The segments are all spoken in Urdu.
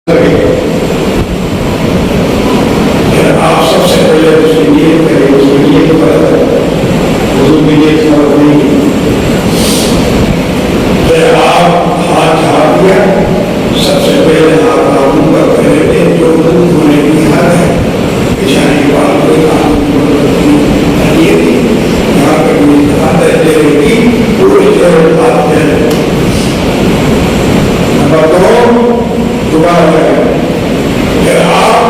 آپ سب سے پہلے اس کی نیت کریں، اس کی نیت فرض ہے، حضور کی نیت فرض نہیں ہے۔ آپ ہاتھ ہاتھ دیا، سب سے پہلے آپ قابو پر پہلے تھے جو منہ ہونے کی حد ہے، پیشانی کی بات کوئی کام یہ تھی، یہاں پر ہاتھ تیرے کی پوری طرح ہاتھ پہلے۔ نمبر دو، دوبارہ کریں کہ آپ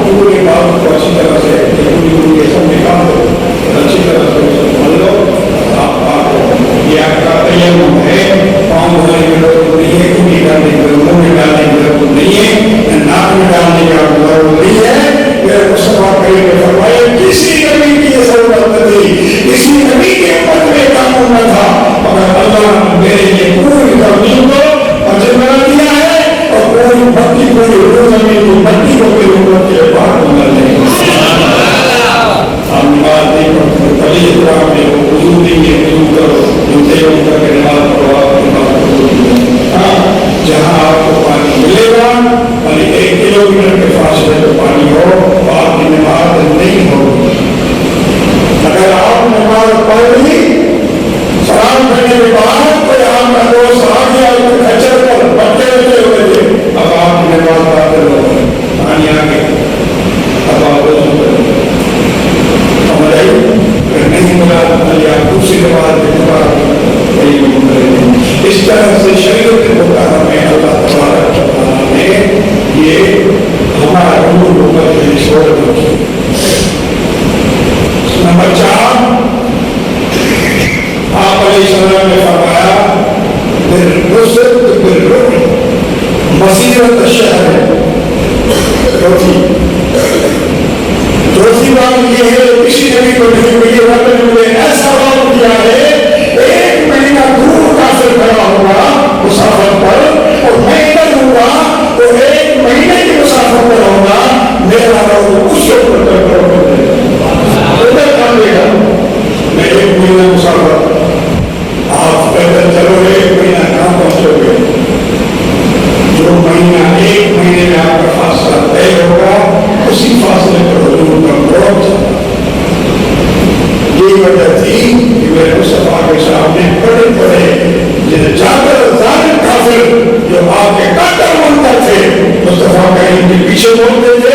پوری بات کو اچھی طرح سے پوری سب نکال دو، اچھی طرح سے سمجھ لو، آپ یہ آپ کا تیمم ہے، پاؤں دھونے کی ضرورت نہیں ہے، کٹی ڈالنے کی ضرورت، منہ میں ڈالنے کی ضرورت نہیں ہے، ناک میں ڈالنے کی ضرورت نہیں ہے۔ میرے مصطفیٰ کریم نے فرمایا کسی نبی کی یہ ضرورت نہ تھی، کسی نبی کے امت میں قانون نہ تھا، مگر اللہ نے میرے لیے پوری ترمیم کو اجر بنا دیا ہے، اور پوری بھکتی پوری روز زمین کی بھکتی کو کوئی امت کے بعد بنا نہیں۔ ہم نماز نہیں پڑھتے، پہلی اطلاع میں وضو نہیں ہے، وضو کرو، تیمم کر کے نماز پڑھو، آپ نماز پڑھو۔ ہاں، جہاں آپ کو پانی ملے گا، یعنی 1 کلومیٹر کے فاصلے پہ پانی ہو تو آپ کی نماز نہیں ہوگی۔ اگر آپ نماز پڑھ لی، سلام کرنے کے بعد کوئی آپ کا دوست آ گیا کچر پر بچے رکھے ہوئے تھے، اب آپ کی نماز باطل ہو گئی، پانی آ گیا، اب آپ وضو کریں۔ سمجھ آئی؟ اگر نہیں ملا یا دوسری نماز میں دوبارہ وہی وضو کریں۔ اس طرح سے شریعت مطالعہ میں اللہ تبارک و تعالیٰ نے یہ ہمارا امور امت میں چھوڑ دیا۔ نمبر 4، آپ علیہ السلام نے فرمایا مسیرت الشہر۔ دوسری بات یہ ہے کسی نبی کو نہیں ہوئی، رب نے مجھے ایسا وعدہ دیا ہے 1 مہینہ دور کافر کھڑا ہوگا مسافر پر، اور میں ادھر ہوں گا تو 1 مہینے کی مسافر پر ہوگا، میرا رب اس کے اوپر ادھر کر دے گا۔ میں 1 مہینہ مسافر، آپ پیدل چلو گے 1 مہینہ کہاں پہنچو گے؟ جو مہینہ 1 مہینے میں آپ کا فاصلہ طے ہوگا، اسی فاصلے پر حضور کا پہنچ۔ یہی وجہ تھی کہ میرے مصطفیٰ کے سامنے بڑے بڑے جابر ظالم کافر جو آپ کے قاتل منکر تھے، مصطفیٰ کریم کے پیچھے بولتے تھے